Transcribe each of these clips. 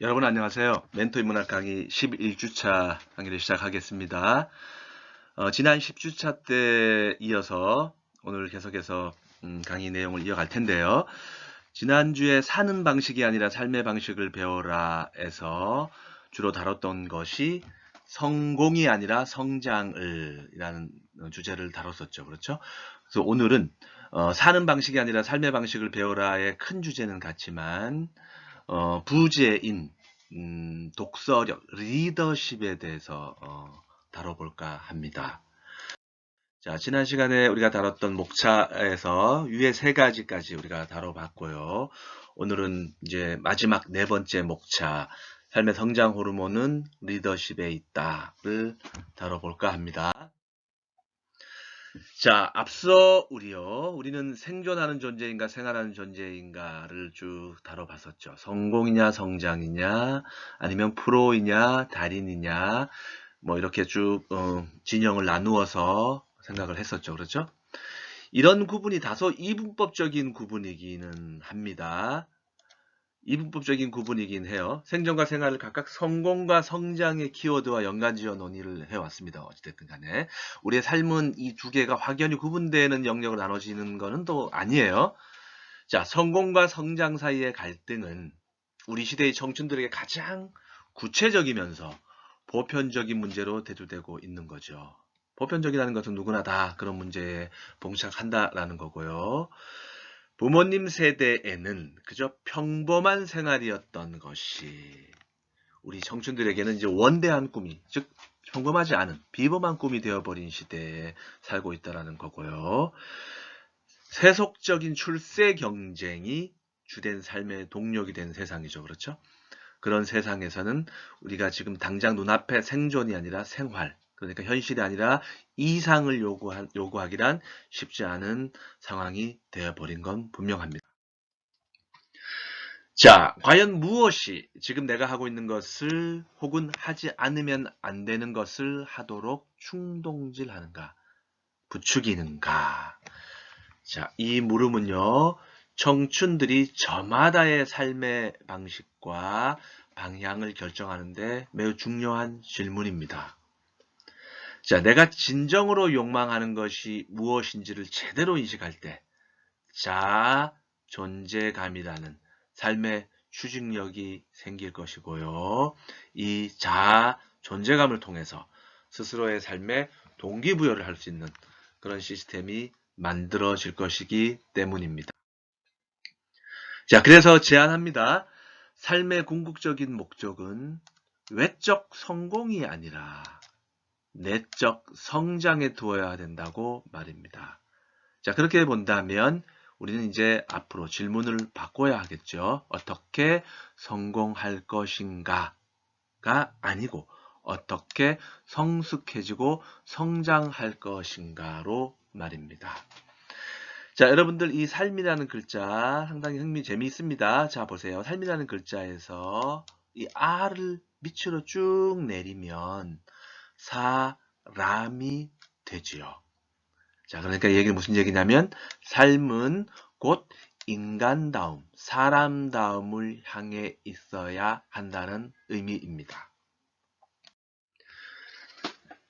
여러분 안녕하세요. 멘토 인문학 강의 11주차 강의를 시작하겠습니다. 지난 10주차 때 이어서 오늘 계속해서 강의 내용을 이어갈 텐데요. 지난주에 사는 방식이 아니라 삶의 방식을 배워라에서 주로 다뤘던 것이 성공이 아니라 성장을 이라는 주제를 다뤘었죠. 그렇죠? 그래서 오늘은 사는 방식이 아니라 삶의 방식을 배워라의 큰 주제는 같지만 부제인 독서력, 리더십에 대해서 다뤄볼까 합니다. 자, 지난 시간에 우리가 다뤘던 목차에서 위에 세 가지까지 우리가 다뤄봤고요. 오늘은 이제 마지막 네 번째 목차, 삶의 성장 호르몬은 리더십에 있다를 다뤄볼까 합니다. 자, 앞서 우리는 생존하는 존재인가 생활하는 존재인가를 쭉 다뤄봤었죠. 성공이냐 성장이냐 아니면 프로이냐 달인이냐 뭐 이렇게 쭉 진영을 나누어서 생각을 했었죠. 그렇죠? 이런 구분이 다소 이분법적인 구분이기는 합니다. 이분법적인 구분이긴 해요. 생존과 생활을 각각 성공과 성장의 키워드와 연관지어 논의를 해왔습니다. 어찌됐든 간에. 우리의 삶은 이 두 개가 확연히 구분되는 영역으로 나눠지는 것은 또 아니에요. 자, 성공과 성장 사이의 갈등은 우리 시대의 청춘들에게 가장 구체적이면서 보편적인 문제로 대두되고 있는 거죠. 보편적이라는 것은 누구나 다 그런 문제에 봉착한다라는 거고요. 부모님 세대에는 그저 평범한 생활이었던 것이 우리 청춘들에게는 이제 원대한 꿈이, 즉 평범하지 않은 비범한 꿈이 되어버린 시대에 살고 있다는 거고요. 세속적인 출세 경쟁이 주된 삶의 동력이 된 세상이죠. 그렇죠? 그런 세상에서는 우리가 지금 당장 눈앞에 생존이 아니라 생활, 그러니까 현실이 아니라 이상을 요구하기란 쉽지 않은 상황이 되어버린 건 분명합니다. 자, 과연 무엇이 지금 내가 하고 있는 것을 혹은 하지 않으면 안 되는 것을 하도록 충동질하는가, 부추기는가. 자, 이 물음은요, 청춘들이 저마다의 삶의 방식과 방향을 결정하는데 매우 중요한 질문입니다. 자, 내가 진정으로 욕망하는 것이 무엇인지를 제대로 인식할 때, 자아 존재감이라는 삶의 추진력이 생길 것이고요. 이 자아 존재감을 통해서 스스로의 삶에 동기부여를 할 수 있는 그런 시스템이 만들어질 것이기 때문입니다. 자, 그래서 제안합니다. 삶의 궁극적인 목적은 외적 성공이 아니라 내적 성장에 두어야 된다고 말입니다. 자, 그렇게 본다면 우리는 이제 앞으로 질문을 바꿔야 하겠죠. 어떻게 성공할 것인가가 아니고 어떻게 성숙해지고 성장할 것인가로 말입니다. 자, 여러분들 이 삶이라는 글자 상당히 재미있습니다. 자, 보세요. 삶이라는 글자에서 이 R을 밑으로 쭉 내리면 사람이 되지요. 자, 그러니까 이 얘기는 무슨 얘기냐면 삶은 곧 인간다움, 사람다움을 향해 있어야 한다는 의미입니다.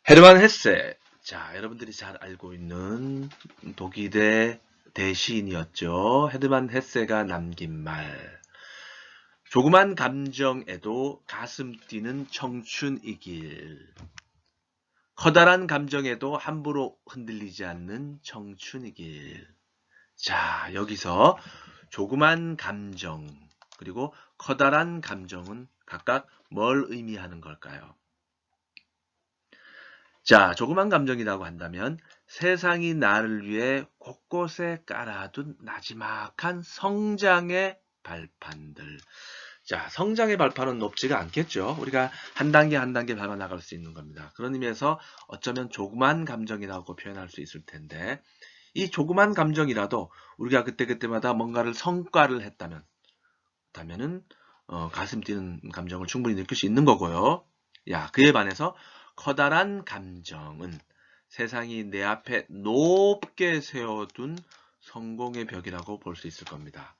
헤르만 헤세. 자, 여러분들이 잘 알고 있는 독일의 대시인이었죠. 헤르만 헤세가 남긴 말. 조그만 감정에도 가슴 뛰는 청춘이길. 커다란 감정에도 함부로 흔들리지 않는 청춘이길. 자, 여기서 조그만 감정, 그리고 커다란 감정은 각각 뭘 의미하는 걸까요? 자, 조그만 감정이라고 한다면 세상이 나를 위해 곳곳에 깔아둔 나지막한 성장의 발판들. 자, 성장의 발판은 높지가 않겠죠. 우리가 한 단계 한 단계 밟아 나갈 수 있는 겁니다. 그런 의미에서 어쩌면 조그만 감정이라고 표현할 수 있을 텐데 이 조그만 감정이라도 우리가 그때그때마다 뭔가를 성과를 했다면은 가슴 뛰는 감정을 충분히 느낄 수 있는 거고요. 야, 그에 반해서 커다란 감정은 세상이 내 앞에 높게 세워둔 성공의 벽이라고 볼 수 있을 겁니다.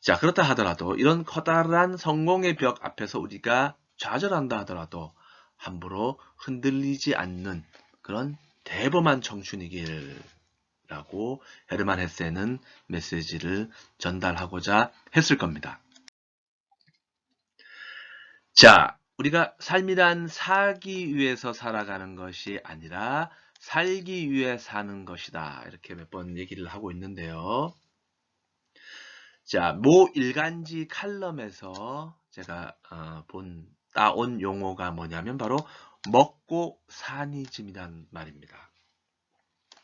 자, 그렇다 하더라도 이런 커다란 성공의 벽 앞에서 우리가 좌절한다 하더라도 함부로 흔들리지 않는 그런 대범한 청춘이길 라고 헤르만 헤세는 메시지를 전달하고자 했을 겁니다. 자, 우리가 삶이란 살기 위해서 살아가는 것이 아니라 살기 위해 사는 것이다. 이렇게 몇 번 얘기를 하고 있는데요. 자, 모 일간지 칼럼에서 제가 따온 용어가 뭐냐면 바로 먹고 사니즘이란 말입니다.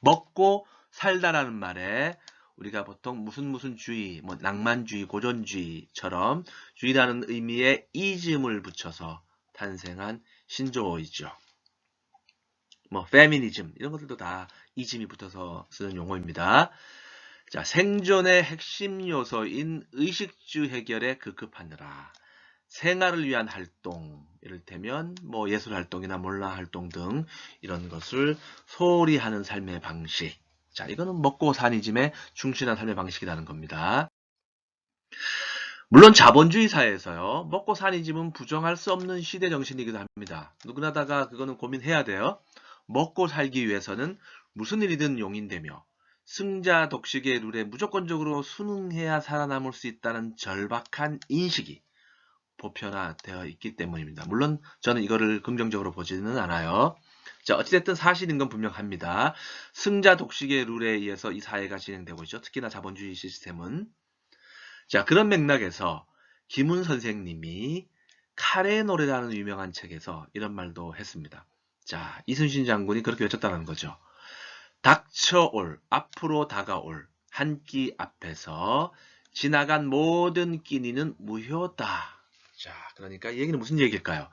먹고 살다라는 말에 우리가 보통 무슨 주의, 뭐 낭만주의, 고전주의처럼 주의라는 의미의 이즘을 붙여서 탄생한 신조어이죠. 뭐 페미니즘 이런 것들도 다 이즘이 붙어서 쓰는 용어입니다. 자, 생존의 핵심 요소인 의식주 해결에 급급하느라 생활을 위한 활동, 이를테면 뭐 예술 활동이나 문화 활동 등 이런 것을 소홀히 하는 삶의 방식. 자, 이거는 먹고 사니즘의 충실한 삶의 방식이라는 겁니다. 물론 자본주의 사회에서요, 먹고 사니즘은 부정할 수 없는 시대 정신이기도 합니다. 누구나 다가 그거는 고민해야 돼요. 먹고 살기 위해서는 무슨 일이든 용인되며 승자 독식의 룰에 무조건적으로 순응해야 살아남을 수 있다는 절박한 인식이 보편화되어 있기 때문입니다. 물론 저는 이거를 긍정적으로 보지는 않아요. 자, 어찌됐든 사실인 건 분명합니다. 승자 독식의 룰에 의해서 이 사회가 진행되고 있죠. 특히나 자본주의 시스템은. 자, 그런 맥락에서 김훈 선생님이 카레의 노래라는 유명한 책에서 이런 말도 했습니다. 자, 이순신 장군이 그렇게 외쳤다는 거죠. 닥쳐올, 앞으로 다가올 한 끼 앞에서 지나간 모든 끼니는 무효다. 자, 그러니까 이 얘기는 무슨 얘기일까요?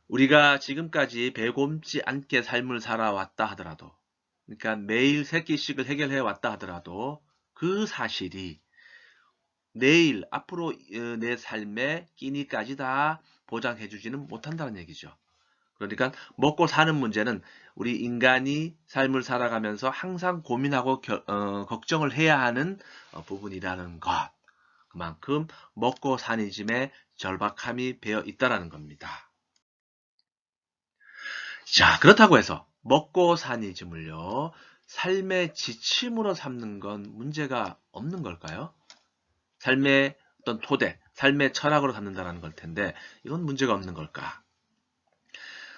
우리가 지금까지 배곰지 않게 삶을 살아왔다 하더라도, 그러니까 매일 세 끼씩을 해결해 왔다 하더라도 그 사실이 내일, 앞으로 내 삶의 끼니까지 다 보장해주지는 못한다는 얘기죠. 그러니까 먹고 사는 문제는 우리 인간이 삶을 살아가면서 항상 고민하고 걱정을 해야 하는 부분이라는 것. 그만큼 먹고 사니즘에 절박함이 배어 있다라는 겁니다. 자, 그렇다고 해서 먹고 사니즘을요, 삶의 지침으로 삼는 건 문제가 없는 걸까요? 삶의 어떤 토대, 삶의 철학으로 삼는다는 걸 텐데 이건 문제가 없는 걸까?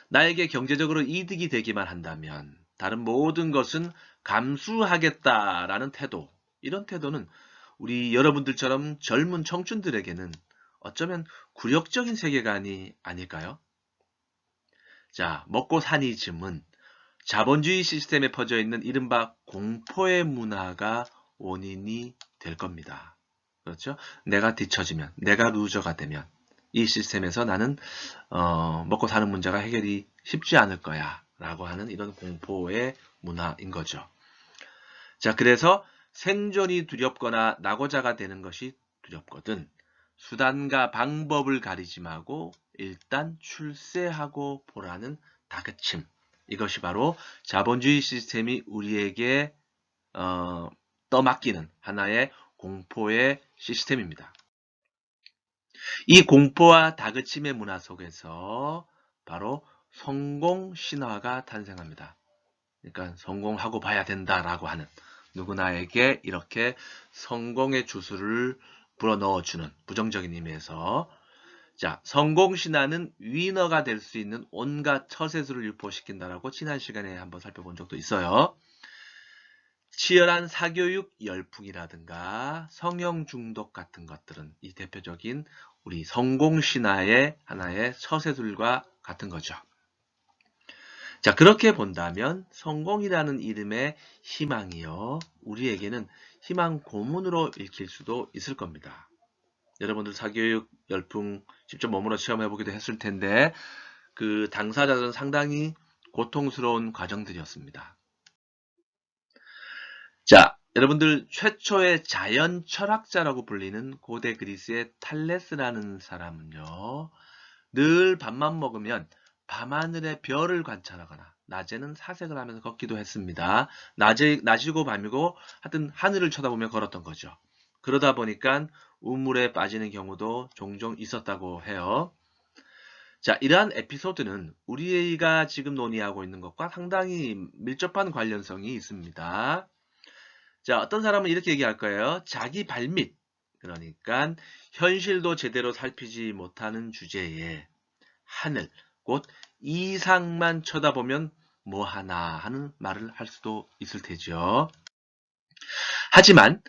나에게 경제적으로 이득이 되기만 한다면 다른 모든 것은 감수하겠다라는 태도, 이런 태도는 우리 여러분들처럼 젊은 청춘들에게는 어쩌면 굴욕적인 세계관이 아닐까요? 자, 먹고 사니즘은 자본주의 시스템에 퍼져 있는 이른바 공포의 문화가 원인이 될 겁니다. 그렇죠? 내가 뒤처지면, 내가 루저가 되면 이 시스템에서 나는 먹고 사는 문제가 해결이 쉽지 않을 거야 라고 하는 이런 공포의 문화인 거죠. 자, 그래서 생존이 두렵거나 낙오자가 되는 것이 두렵거든 수단과 방법을 가리지 말고 일단 출세하고 보라는 다그침. 이것이 바로 자본주의 시스템이 우리에게 떠맡기는 하나의 공포의 시스템입니다. 이 공포와 다그침의 문화 속에서 바로 성공 신화가 탄생합니다. 그러니까 성공하고 봐야 된다라고 하는 누구나에게 이렇게 성공의 주술을 불어넣어주는 부정적인 의미에서 자, 성공 신화는 위너가 될 수 있는 온갖 처세술을 유포시킨다라고 지난 시간에 한번 살펴본 적도 있어요. 치열한 사교육 열풍이라든가 성형 중독 같은 것들은 이 대표적인 우리 성공 신화의 하나의 처세술과 같은 거죠. 자, 그렇게 본다면 성공이라는 이름의 희망이요. 우리에게는 희망 고문으로 읽힐 수도 있을 겁니다. 여러분들 사교육 열풍 직접 몸으로 체험해 보기도 했을 텐데 그 당사자들은 상당히 고통스러운 과정들이었습니다. 자, 여러분들 최초의 자연 철학자라고 불리는 고대 그리스의 탈레스라는 사람은요. 늘 밥만 먹으면 밤하늘의 별을 관찰하거나 낮에는 사색을 하면서 걷기도 했습니다. 낮이고 밤이고 하여튼 하늘을 쳐다보며 걸었던 거죠. 그러다 보니까 우물에 빠지는 경우도 종종 있었다고 해요. 자, 이러한 에피소드는 우리가 지금 논의하고 있는 것과 상당히 밀접한 관련성이 있습니다. 자, 어떤 사람은 이렇게 얘기할 거예요. 자기 발밑, 그러니까 현실도 제대로 살피지 못하는 주제에 하늘, 곧 이상만 쳐다보면 뭐하나 하는 말을 할 수도 있을 테죠. 하지만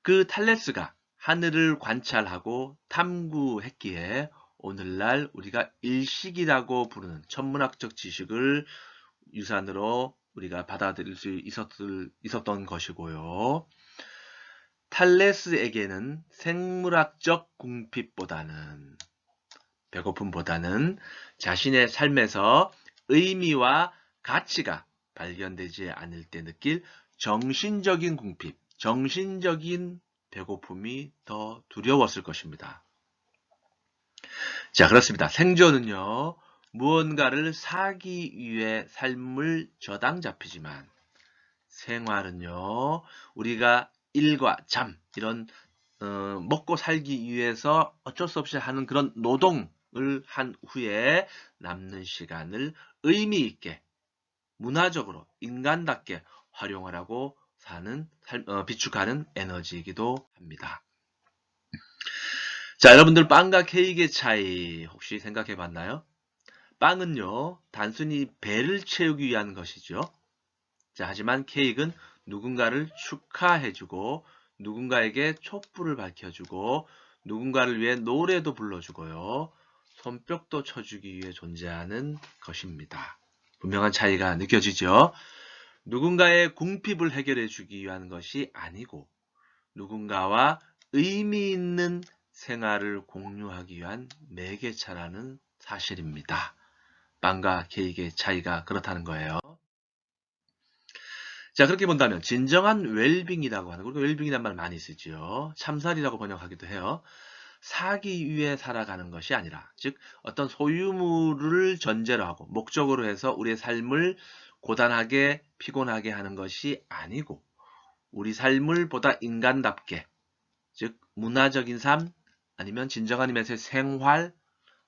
그 탈레스가 하늘을 관찰하고 탐구했기에 오늘날 우리가 일식이라고 부르는 천문학적 지식을 유산으로 우리가 받아들일 수 있었던 것이고요. 탈레스에게는 생물학적 궁핍보다는, 배고픔보다는 자신의 삶에서 의미와 가치가 발견되지 않을 때 느낄 정신적인 궁핍, 정신적인 배고픔이 더 두려웠을 것입니다. 자, 그렇습니다. 생존은요, 무언가를 사기 위해 삶을 저당 잡히지만 생활은요, 우리가 일과 잠, 이런 먹고 살기 위해서 어쩔 수 없이 하는 그런 노동을 한 후에 남는 시간을 의미 있게, 문화적으로, 인간답게 활용하라고 비축하는 에너지이기도 합니다. 자, 여러분들 빵과 케이크의 차이 혹시 생각해 봤나요? 빵은요, 단순히 배를 채우기 위한 것이죠. 자, 하지만 케이크는 누군가를 축하해주고, 누군가에게 촛불을 밝혀주고, 누군가를 위해 노래도 불러주고요, 손뼉도 쳐주기 위해 존재하는 것입니다. 분명한 차이가 느껴지죠? 누군가의 궁핍을 해결해 주기 위한 것이 아니고, 누군가와 의미 있는 생활을 공유하기 위한 매개차라는 사실입니다. 빵과 케이크의 차이가 그렇다는 거예요. 자, 그렇게 본다면 진정한 웰빙이라고 하는, 우리가 웰빙이란 말 많이 쓰죠. 참살이라고 번역하기도 해요. 사기 위해 살아가는 것이 아니라, 즉 어떤 소유물을 전제로 하고 목적으로 해서 우리의 삶을 고단하게 피곤하게 하는 것이 아니고, 우리 삶을 보다 인간답게, 즉 문화적인 삶, 아니면 진정한 의미에서의 생활,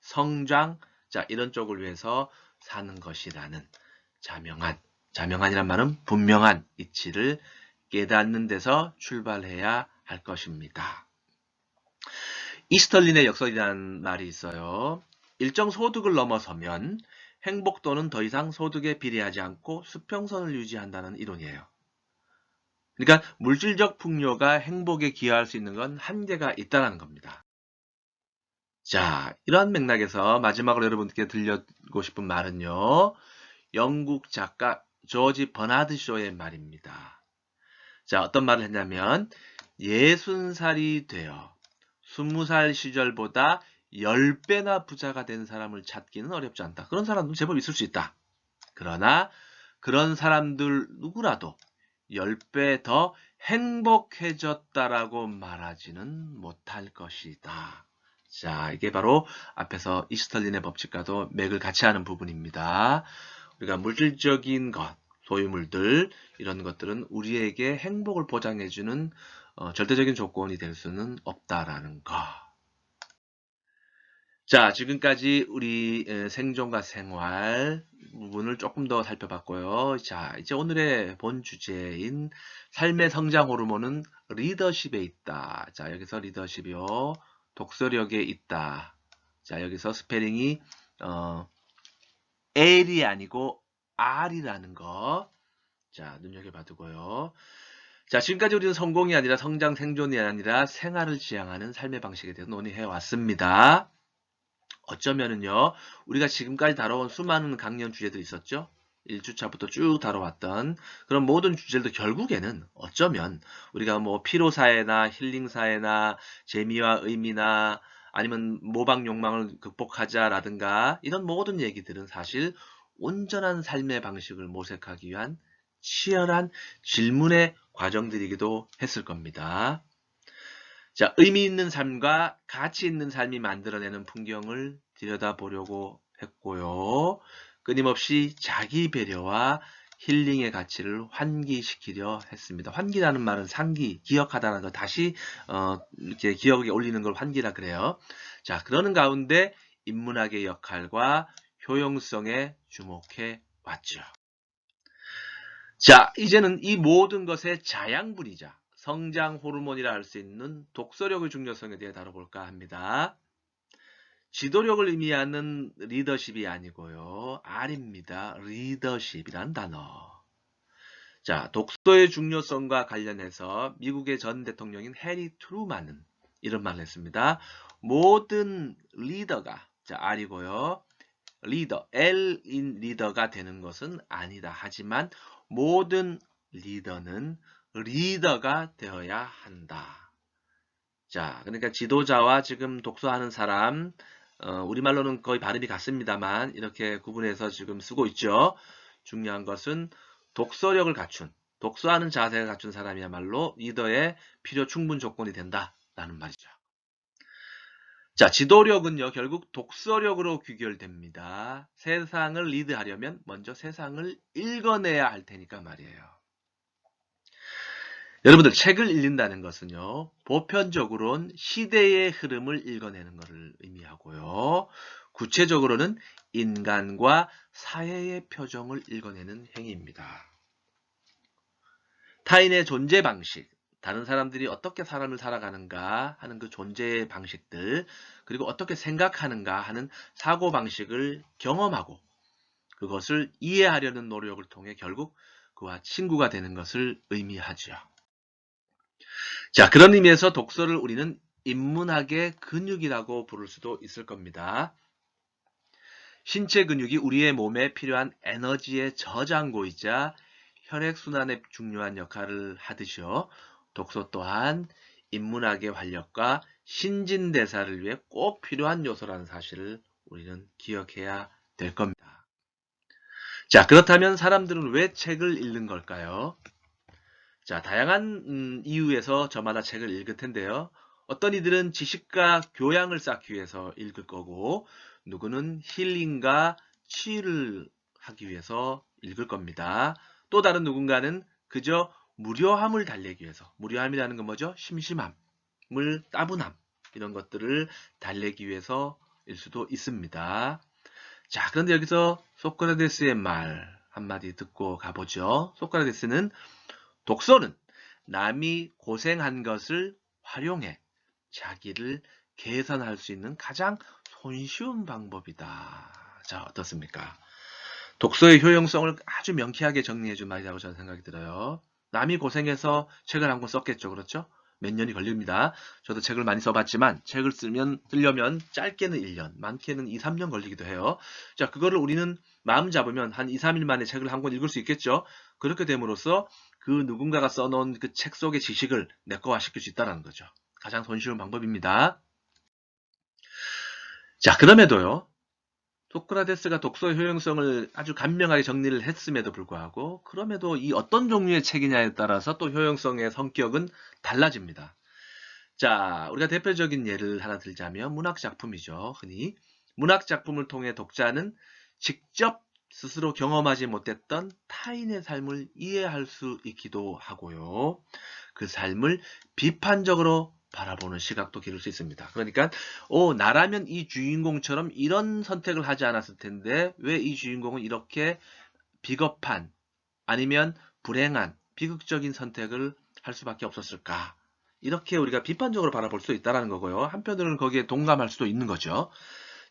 성장, 자, 이런 쪽을 위해서 사는 것이라는 자명한이란 말은 분명한 이치를 깨닫는 데서 출발해야 할 것입니다. 이스털린의 역설이라는 말이 있어요. 일정 소득을 넘어서면 행복도는 더 이상 소득에 비례하지 않고 수평선을 유지한다는 이론이에요. 그러니까 물질적 풍요가 행복에 기여할 수 있는 건 한계가 있다는 겁니다. 자, 이러한 맥락에서 마지막으로 여러분께 들려주고 싶은 말은요, 영국 작가 조지 버나드 쇼의 말입니다. 자, 어떤 말을 했냐면, 60살이 되어 20살 시절보다 10배나 부자가 된 사람을 찾기는 어렵지 않다. 그런 사람도 제법 있을 수 있다. 그러나 그런 사람들 누구라도 10배 더 행복해졌다라고 말하지는 못할 것이다. 자, 이게 바로 앞에서 이스털린의 법칙과도 맥을 같이 하는 부분입니다. 우리가 물질적인 것, 소유물들, 이런 것들은 우리에게 행복을 보장해주는 절대적인 조건이 될 수는 없다라는 거. 자, 지금까지 우리 생존과 생활 부분을 조금 더 살펴봤고요. 자, 이제 오늘의 본 주제인 삶의 성장 호르몬은 리더십에 있다. 자, 여기서 리더십이요, 독서력에 있다. 자, 여기서 스페링이 L이 아니고 R이라는 거. 자, 눈여겨봐두고요. 자, 지금까지 우리는 성공이 아니라 성장, 생존이 아니라 생활을 지향하는 삶의 방식에 대해서 논의해 왔습니다. 어쩌면은요, 우리가 지금까지 다뤄온 수많은 강연 주제들이 있었죠? 1주차부터 쭉 다뤄왔던 그런 모든 주제들도 결국에는 어쩌면 우리가 뭐 피로사회나 힐링사회나 재미와 의미나 아니면 모방 욕망을 극복하자라든가 이런 모든 얘기들은 사실 온전한 삶의 방식을 모색하기 위한 치열한 질문의 과정들이기도 했을 겁니다. 자, 의미 있는 삶과 가치 있는 삶이 만들어내는 풍경을 들여다보려고 했고요. 끊임없이 자기 배려와 힐링의 가치를 환기시키려 했습니다. 환기라는 말은 상기, 기억하다는 거 다시 이렇게 기억에 올리는 걸 환기라 그래요. 자, 그러는 가운데 인문학의 역할과 효용성에 주목해 왔죠. 자, 이제는 이 모든 것의 자양분이자 성장 호르몬이라 할 수 있는 독서력의 중요성에 대해 다뤄볼까 합니다. 지도력을 의미하는 리더십이 아니고요. R입니다. 리더십이란 단어. 자, 독서의 중요성과 관련해서 미국의 전 대통령인 해리 트루만은 이런 말을 했습니다. 모든 리더가, 자, R이고요. 리더, L인 리더가 되는 것은 아니다. 하지만 모든 리더는 리더가 되어야 한다. 자, 그러니까 지도자와 지금 독서하는 사람, 우리말로는 거의 발음이 같습니다만 이렇게 구분해서 지금 쓰고 있죠. 중요한 것은 독서력을 갖춘, 독서하는 자세를 갖춘 사람이야말로 리더의 필요 충분 조건이 된다라는 말이죠. 자, 지도력은요, 결국 독서력으로 귀결됩니다. 세상을 리드하려면 먼저 세상을 읽어내야 할 테니까 말이에요. 여러분들 책을 읽는다는 것은요, 보편적으로는 시대의 흐름을 읽어내는 것을 의미하고요. 구체적으로는 인간과 사회의 표정을 읽어내는 행위입니다. 타인의 존재 방식, 다른 사람들이 어떻게 삶을 살아가는가 하는 그 존재의 방식들, 그리고 어떻게 생각하는가 하는 사고 방식을 경험하고 그것을 이해하려는 노력을 통해 결국 그와 친구가 되는 것을 의미하죠. 자, 그런 의미에서 독서를 우리는 인문학의 근육이라고 부를 수도 있을 겁니다. 신체 근육이 우리의 몸에 필요한 에너지의 저장고이자 혈액순환에 중요한 역할을 하듯이요. 독서 또한 인문학의 활력과 신진대사를 위해 꼭 필요한 요소라는 사실을 우리는 기억해야 될 겁니다. 자, 그렇다면 사람들은 왜 책을 읽는 걸까요? 자, 다양한 이유에서 저마다 책을 읽을 텐데요. 어떤 이들은 지식과 교양을 쌓기 위해서 읽을 거고, 누구는 힐링과 치유를 하기 위해서 읽을 겁니다. 또 다른 누군가는 그저 무료함을 달래기 위해서, 무료함이라는 건 뭐죠? 심심함, 따분함, 이런 것들을 달래기 위해서일 수도 있습니다. 자, 그런데 여기서 소크라테스의 말 한마디 듣고 가보죠. 소크라테스는 독서는 남이 고생한 것을 활용해 자기를 개선할 수 있는 가장 손쉬운 방법이다. 자, 어떻습니까? 독서의 효용성을 아주 명쾌하게 정리해 준 말이라고 저는 생각이 들어요. 남이 고생해서 책을 한 권 썼겠죠. 그렇죠? 몇 년이 걸립니다. 저도 책을 많이 써봤지만 책을 쓰려면 짧게는 1년, 많게는 2, 3년 걸리기도 해요. 자, 그거를 우리는 마음 잡으면 한 2, 3일 만에 책을 한 권 읽을 수 있겠죠. 그렇게 됨으로써 그 누군가가 써놓은 그 책 속의 지식을 내 거화 시킬 수 있다는 거죠. 가장 손쉬운 방법입니다. 자, 그럼에도요. 소크라테스가 독서의 효용성을 아주 간명하게 정리를 했음에도 불구하고 그럼에도 이 어떤 종류의 책이냐에 따라서 또 효용성의 성격은 달라집니다. 자, 우리가 대표적인 예를 하나 들자면 문학작품이죠. 흔히 문학작품을 통해 독자는 직접 스스로 경험하지 못했던 타인의 삶을 이해할 수 있기도 하고요. 그 삶을 비판적으로 바라보는 시각도 기를 수 있습니다. 그러니까 나라면 이 주인공처럼 이런 선택을 하지 않았을 텐데 왜 이 주인공은 이렇게 비겁한 아니면 불행한 비극적인 선택을 할 수밖에 없었을까? 이렇게 우리가 비판적으로 바라볼 수 있다는 거고요. 한편으로는 거기에 동감할 수도 있는 거죠.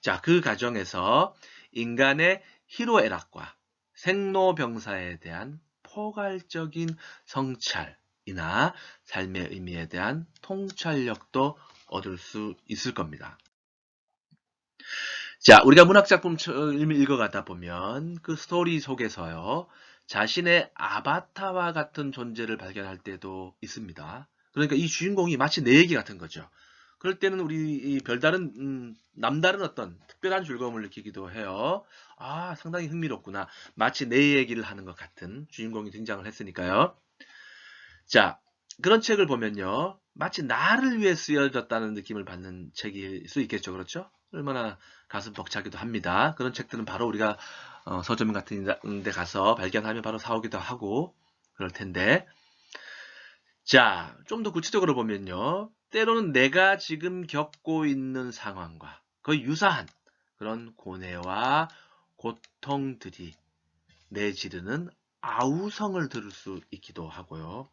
자, 그 과정에서 인간의 희로애락과 생로병사에 대한 포괄적인 성찰이나 삶의 의미에 대한 통찰력도 얻을 수 있을 겁니다. 자, 우리가 문학작품을 읽어가다 보면 그 스토리 속에서요, 자신의 아바타와 같은 존재를 발견할 때도 있습니다. 그러니까 이 주인공이 마치 내 얘기 같은 거죠. 그럴 때는 우리 별다른 남다른 어떤 특별한 즐거움을 느끼기도 해요. 아, 상당히 흥미롭구나. 마치 내 얘기를 하는 것 같은 주인공이 등장을 했으니까요. 자, 그런 책을 보면요. 마치 나를 위해 쓰여졌다는 느낌을 받는 책일 수 있겠죠. 그렇죠? 얼마나 가슴 벅차기도 합니다. 그런 책들은 바로 우리가 서점 같은 데 가서 발견하면 바로 사오기도 하고 그럴 텐데, 자, 좀 더 구체적으로 보면요. 때로는 내가 지금 겪고 있는 상황과 거의 유사한 그런 고뇌와 고통들이 내지르는 아우성을 들을 수 있기도 하고요.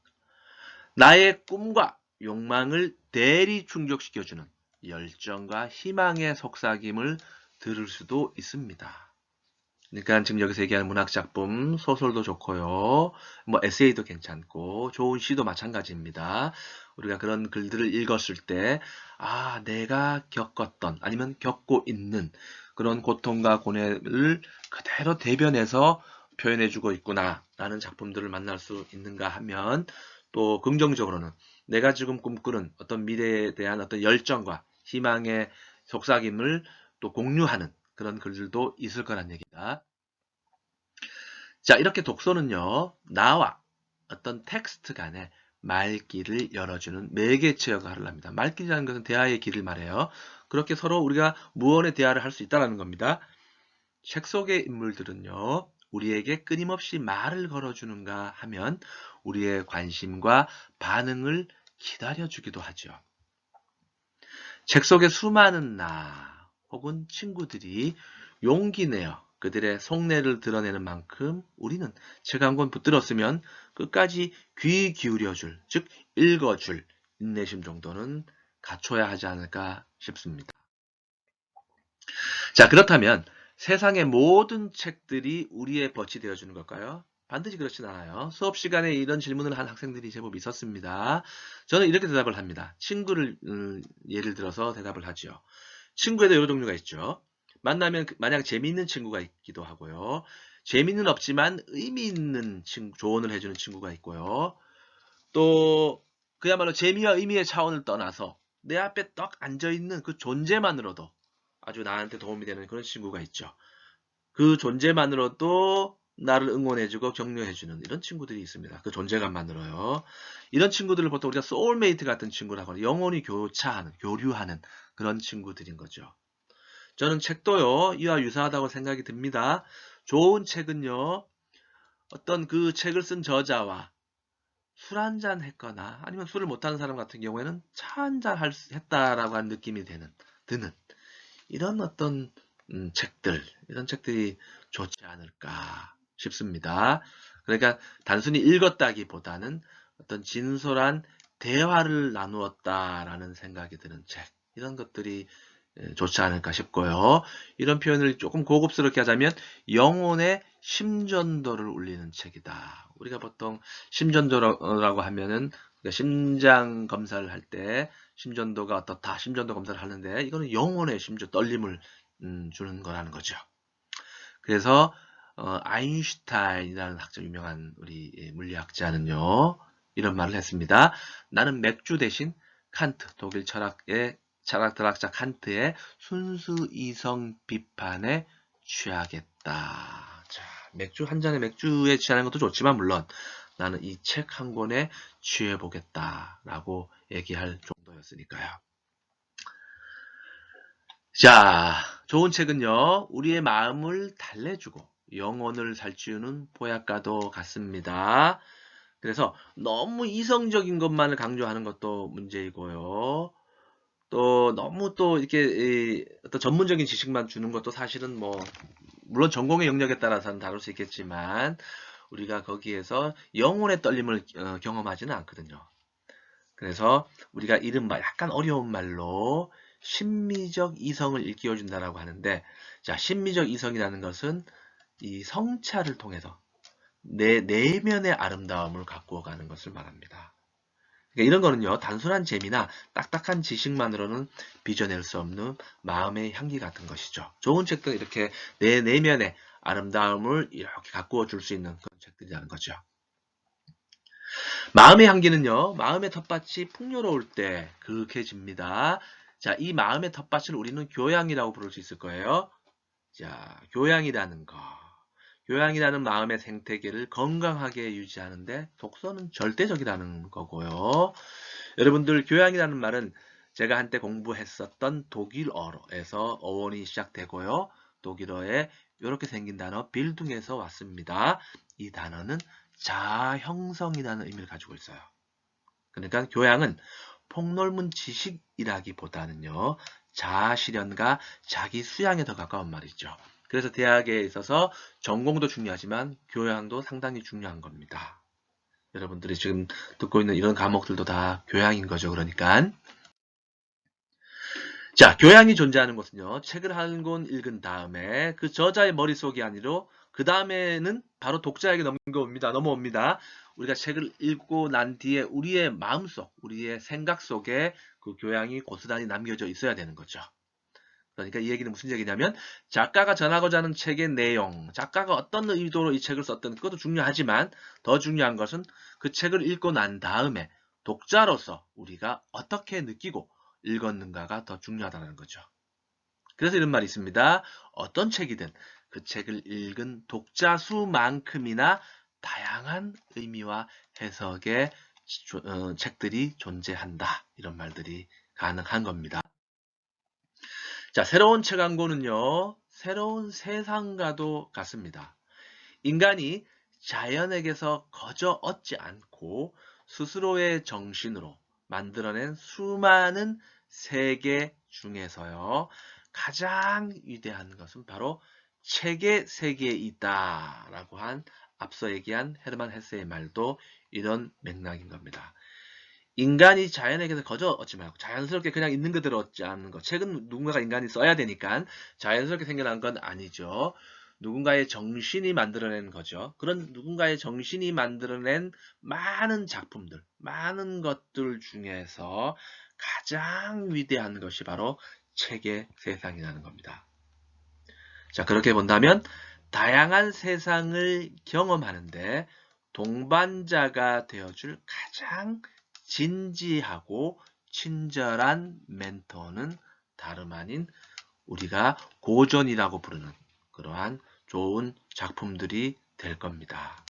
나의 꿈과 욕망을 대리 충족시켜주는 열정과 희망의 속삭임을 들을 수도 있습니다. 그러니까 지금 여기서 얘기하는 문학작품, 소설도 좋고요. 뭐 에세이도 괜찮고 좋은 시도 마찬가지입니다. 우리가 그런 글들을 읽었을 때 아, 내가 겪었던 아니면 겪고 있는 그런 고통과 고뇌를 그대로 대변해서 표현해주고 있구나 라는 작품들을 만날 수 있는가 하면, 또 긍정적으로는 내가 지금 꿈꾸는 어떤 미래에 대한 어떤 열정과 희망의 속삭임을 또 공유하는 그런 글들도 있을 거란 얘기다. 자, 이렇게 독서는요, 나와 어떤 텍스트 간의 말길을 열어주는 매개체 역할을 합니다. 말길이라는 것은 대화의 길을 말해요. 그렇게 서로 우리가 무언의 대화를 할 수 있다는 겁니다. 책 속의 인물들은요, 우리에게 끊임없이 말을 걸어주는가 하면 우리의 관심과 반응을 기다려주기도 하죠. 책 속의 수많은 나 혹은 친구들이 용기 내어 그들의 속내를 드러내는 만큼 우리는 책 한 권 붙들었으면 끝까지 귀 기울여줄, 즉 읽어줄 인내심 정도는 갖춰야 하지 않을까 싶습니다. 자, 그렇다면 세상의 모든 책들이 우리의 벗이 되어주는 걸까요? 반드시 그렇진 않아요. 수업 시간에 이런 질문을 한 학생들이 제법 있었습니다. 저는 이렇게 대답을 합니다. 친구를 예를 들어서 대답을 하죠. 친구에도 여러 종류가 있죠. 만나면 마냥 재미있는 친구가 있기도 하고요. 재미는 없지만 의미 있는 친구, 조언을 해주는 친구가 있고요. 또 그야말로 재미와 의미의 차원을 떠나서 내 앞에 딱 앉아있는 그 존재만으로도 아주 나한테 도움이 되는 그런 친구가 있죠. 그 존재만으로도 나를 응원해주고 격려해주는 이런 친구들이 있습니다. 그 존재감만으로요. 이런 친구들을 보통 우리가 소울메이트 같은 친구라고 하는, 영혼이 교차하는, 교류하는 그런 친구들인 거죠. 저는 책도요, 이와 유사하다고 생각이 듭니다. 좋은 책은요, 어떤 그 책을 쓴 저자와 술 한잔 했거나 아니면 술을 못하는 사람 같은 경우에는 차 한잔 했다라고 하는 느낌이 드는 이런 어떤 이런 책들이 좋지 않을까 싶습니다. 그러니까 단순히 읽었다기보다는 어떤 진솔한 대화를 나누었다라는 생각이 드는 책, 이런 것들이 좋지 않을까 싶고요. 이런 표현을 조금 고급스럽게 하자면 영혼의 심전도를 울리는 책이다. 우리가 보통 심전도라고 하면은 심장 검사를 할 때 심전도가 어떻다, 심전도 검사를 하는데 이거는 영혼의 심전 떨림을 주는 거라는 거죠. 그래서 아인슈타인이라는 학자, 유명한 우리 물리학자는요, 이런 말을 했습니다. 나는 맥주 대신 칸트, 독일 철학자 칸트의 순수 이성 비판에 취하겠다. 자, 맥주 한 잔에 맥주에 취하는 것도 좋지만 물론 나는 이 책 한 권에 취해보겠다라고 얘기할 정도였으니까요. 자, 좋은 책은요, 우리의 마음을 달래주고 영혼을 살찌우는 보약과도 같습니다. 그래서 너무 이성적인 것만을 강조하는 것도 문제이고요. 또 너무 또 이렇게 어떤 전문적인 지식만 주는 것도 사실은 뭐 물론 전공의 영역에 따라서는 다를 수 있겠지만 우리가 거기에서 영혼의 떨림을 경험하지는 않거든요. 그래서 우리가 이른바 약간 어려운 말로 심미적 이성을 일깨워준다라고 하는데, 자, 심미적 이성이라는 것은 이 성찰을 통해서 내 내면의 아름다움을 가꾸어 가는 것을 말합니다. 그러니까 이런 거는요, 단순한 재미나 딱딱한 지식만으로는 빚어낼 수 없는 마음의 향기 같은 것이죠. 좋은 책도 이렇게 내 내면의 아름다움을 이렇게 가꾸어 줄 수 있는 그런 책들이라는 거죠. 마음의 향기는요, 마음의 텃밭이 풍요로울 때 그윽해집니다. 자, 이 마음의 텃밭을 우리는 교양이라고 부를 수 있을 거예요. 자, 교양이라는 거. 교양이라는 마음의 생태계를 건강하게 유지하는데 독서는 절대적이라는 거고요. 여러분들, 교양이라는 말은 제가 한때 공부했었던 독일어에서 어원이 시작되고요. 독일어에 이렇게 생긴 단어 빌둥에서 왔습니다. 이 단어는 자아 형성이라는 의미를 가지고 있어요. 그러니까 교양은 폭넓은 지식이라기보다는요, 자아 실현과 자기 수양에 더 가까운 말이죠. 그래서 대학에 있어서 전공도 중요하지만 교양도 상당히 중요한 겁니다. 여러분들이 지금 듣고 있는 이런 과목들도 다 교양인 거죠. 그러니까. 자, 교양이 존재하는 것은요, 책을 한 권 읽은 다음에 그 저자의 머릿속이 아니로 그 다음에는 바로 독자에게 넘어옵니다. 우리가 책을 읽고 난 뒤에 우리의 마음속, 우리의 생각 속에 그 교양이 고스란히 남겨져 있어야 되는 거죠. 그러니까 이 얘기는 무슨 얘기냐면 작가가 전하고자 하는 책의 내용, 작가가 어떤 의도로 이 책을 썼던 그것도 중요하지만 더 중요한 것은 그 책을 읽고 난 다음에 독자로서 우리가 어떻게 느끼고 읽었는가가 더 중요하다는 거죠. 그래서 이런 말이 있습니다. 어떤 책이든 그 책을 읽은 독자 수만큼이나 다양한 의미와 해석의 책들이 존재한다. 이런 말들이 가능한 겁니다. 자, 새로운 책 한 권은요, 새로운 세상과도 같습니다. 인간이 자연에게서 거저 얻지 않고 스스로의 정신으로 만들어낸 수많은 세계 중에서요, 가장 위대한 것은 바로 책의 세계에 있다라고 한 앞서 얘기한 헤르만 헤세의 말도 이런 맥락인 겁니다. 인간이 자연에게서 거저 얻지 말고 자연스럽게 그냥 있는 그대로 얻지 않는 것. 책은 누군가가 인간이 써야 되니까 자연스럽게 생겨난 건 아니죠. 누군가의 정신이 만들어낸 거죠. 그런 누군가의 정신이 만들어낸 많은 작품들, 많은 것들 중에서 가장 위대한 것이 바로 책의 세상이라는 겁니다. 자, 그렇게 본다면 다양한 세상을 경험하는데 동반자가 되어줄 가장 진지하고 친절한 멘토는 다름 아닌 우리가 고전이라고 부르는 그러한 좋은 작품들이 될 겁니다.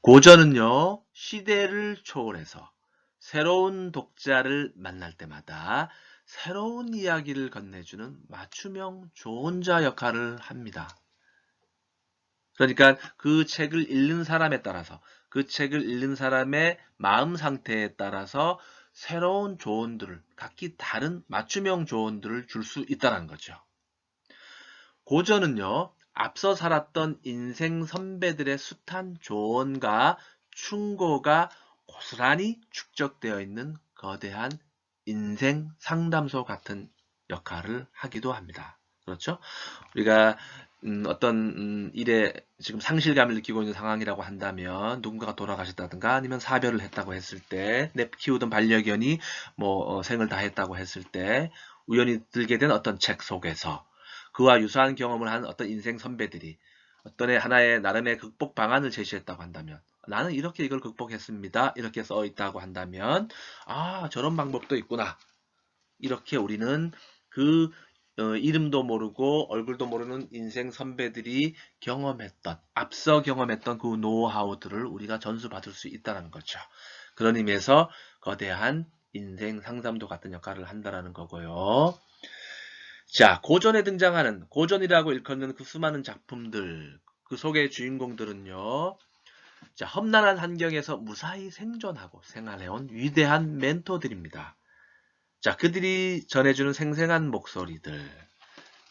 고전은요, 시대를 초월해서 새로운 독자를 만날 때마다 새로운 이야기를 건네주는 맞춤형 조언자 역할을 합니다. 그러니까 그 책을 읽는 사람에 따라서 그 책을 읽는 사람의 마음 상태에 따라서 새로운 조언들을 각기 다른 맞춤형 조언들을 줄 수 있다는 거죠. 고전은요. 앞서 살았던 인생 선배들의 숱한 조언과 충고가 고스란히 축적되어 있는 거대한 인생 상담소 같은 역할을 하기도 합니다. 그렇죠? 우리가 어떤 일에 지금 상실감을 느끼고 있는 상황이라고 한다면 누군가가 돌아가셨다든가 아니면 사별을 했다고 했을 때 내 키우던 반려견이 생을 다했다고 했을 때 우연히 들게 된 어떤 책 속에서 그와 유사한 경험을 한 어떤 인생 선배들이 어떤 하나의 나름의 극복 방안을 제시했다고 한다면 나는 이렇게 이걸 극복했습니다. 이렇게 써 있다고 한다면 아 저런 방법도 있구나. 이렇게 우리는 그 이름도 모르고 얼굴도 모르는 인생 선배들이 경험했던 앞서 경험했던 그 노하우들을 우리가 전수받을 수 있다는 거죠. 그런 의미에서 거대한 인생 상담도 같은 역할을 한다는 거고요. 자, 고전에 등장하는 고전이라고 일컫는 그 수많은 작품들 그 속의 주인공들은요. 자, 험난한 환경에서 무사히 생존하고 생활해온 위대한 멘토들입니다. 자, 그들이 전해주는 생생한 목소리들.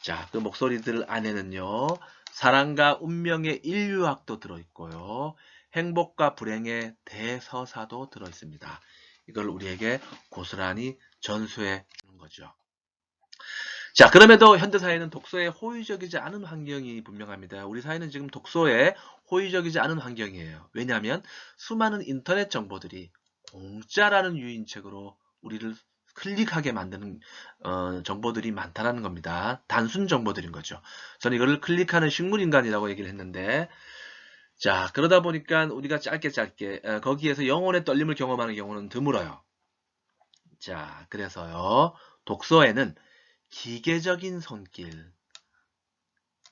자, 그 목소리들 안에는요, 사랑과 운명의 인류학도 들어있고요, 행복과 불행의 대서사도 들어있습니다. 이걸 우리에게 고스란히 전수해 주는 거죠. 자, 그럼에도 현대사회는 독서에 호의적이지 않은 환경이 분명합니다. 우리 사회는 지금 독서에 호의적이지 않은 환경이에요. 왜냐하면 수많은 인터넷 정보들이 공짜라는 유인책으로 우리를 클릭하게 만드는 정보들이 많다는 겁니다. 단순 정보들인 거죠. 저는 이거를 클릭하는 식물인간이라고 얘기를 했는데 자 그러다 보니까 우리가 짧게 거기에서 영혼의 떨림을 경험하는 경우는 드물어요. 자 그래서요 독서에는 기계적인 손길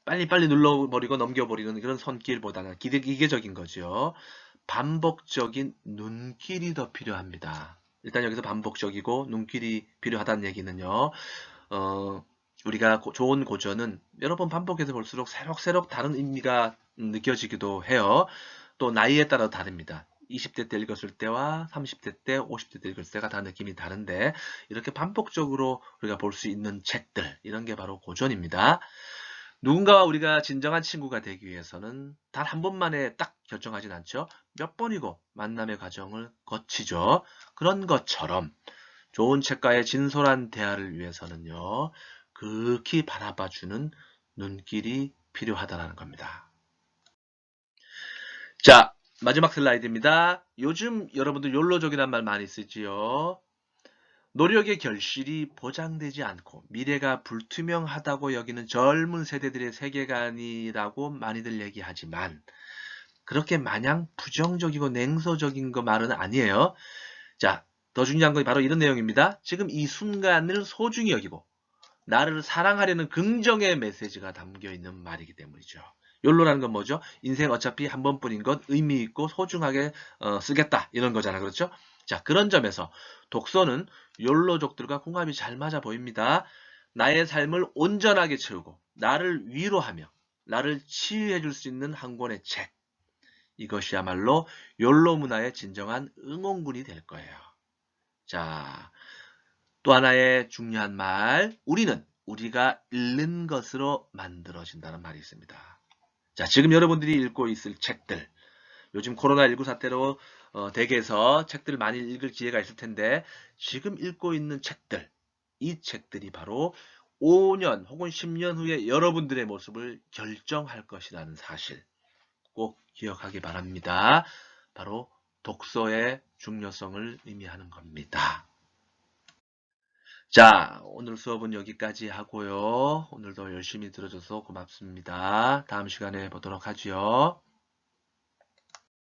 빨리빨리 눌러버리고 넘겨버리는 그런 손길보다는 기계적인 거죠. 반복적인 눈길이 더 필요합니다. 일단 여기서 반복적이고 눈길이 필요하다는 얘기는요. 우리가 좋은 고전은 여러 번 반복해서 볼수록 새록새록 다른 의미가 느껴지기도 해요. 또 나이에 따라 다릅니다. 20대 때 읽었을 때와 30대 때, 50대 때 읽을 때가 다 느낌이 다른데 이렇게 반복적으로 우리가 볼 수 있는 책들, 이런 게 바로 고전입니다. 누군가와 우리가 진정한 친구가 되기 위해서는 단 한 번만에 딱 결정하진 않죠. 몇 번이고 만남의 과정을 거치죠. 그런 것처럼 좋은 책과의 진솔한 대화를 위해서는요, 극히 바라봐주는 눈길이 필요하다는 겁니다. 자, 마지막 슬라이드입니다. 요즘 여러분들 욜로족이란 말 많이 쓰지요. 노력의 결실이 보장되지 않고 미래가 불투명하다고 여기는 젊은 세대들의 세계관이라고 많이들 얘기하지만 그렇게 마냥 부정적이고 냉소적인 거 말은 아니에요. 자, 더 중요한 건 바로 이런 내용입니다. 지금 이 순간을 소중히 여기고 나를 사랑하려는 긍정의 메시지가 담겨 있는 말이기 때문이죠. 욜로라는 건 뭐죠? 인생 어차피 한 번뿐인 것 의미 있고 소중하게 쓰겠다 이런 거잖아. 그렇죠? 자, 그런 점에서 독서는 욜로족들과 궁합이 잘 맞아 보입니다. 나의 삶을 온전하게 채우고 나를 위로하며 나를 치유해 줄 수 있는 한 권의 책. 이것이야말로 욜로 문화의 진정한 응원군이 될 거예요. 자, 또 하나의 중요한 말, 우리는 우리가 읽는 것으로 만들어진다는 말이 있습니다. 자, 지금 여러분들이 읽고 있을 책들, 요즘 코로나19 사태로 댁에서 책들을 많이 읽을 기회가 있을 텐데 지금 읽고 있는 책들, 이 책들이 바로 5년 혹은 10년 후에 여러분들의 모습을 결정할 것이라는 사실 꼭 기억하기 바랍니다. 바로 독서의 중요성을 의미하는 겁니다. 자, 오늘 수업은 여기까지 하고요. 오늘도 열심히 들어줘서 고맙습니다. 다음 시간에 보도록 하지요.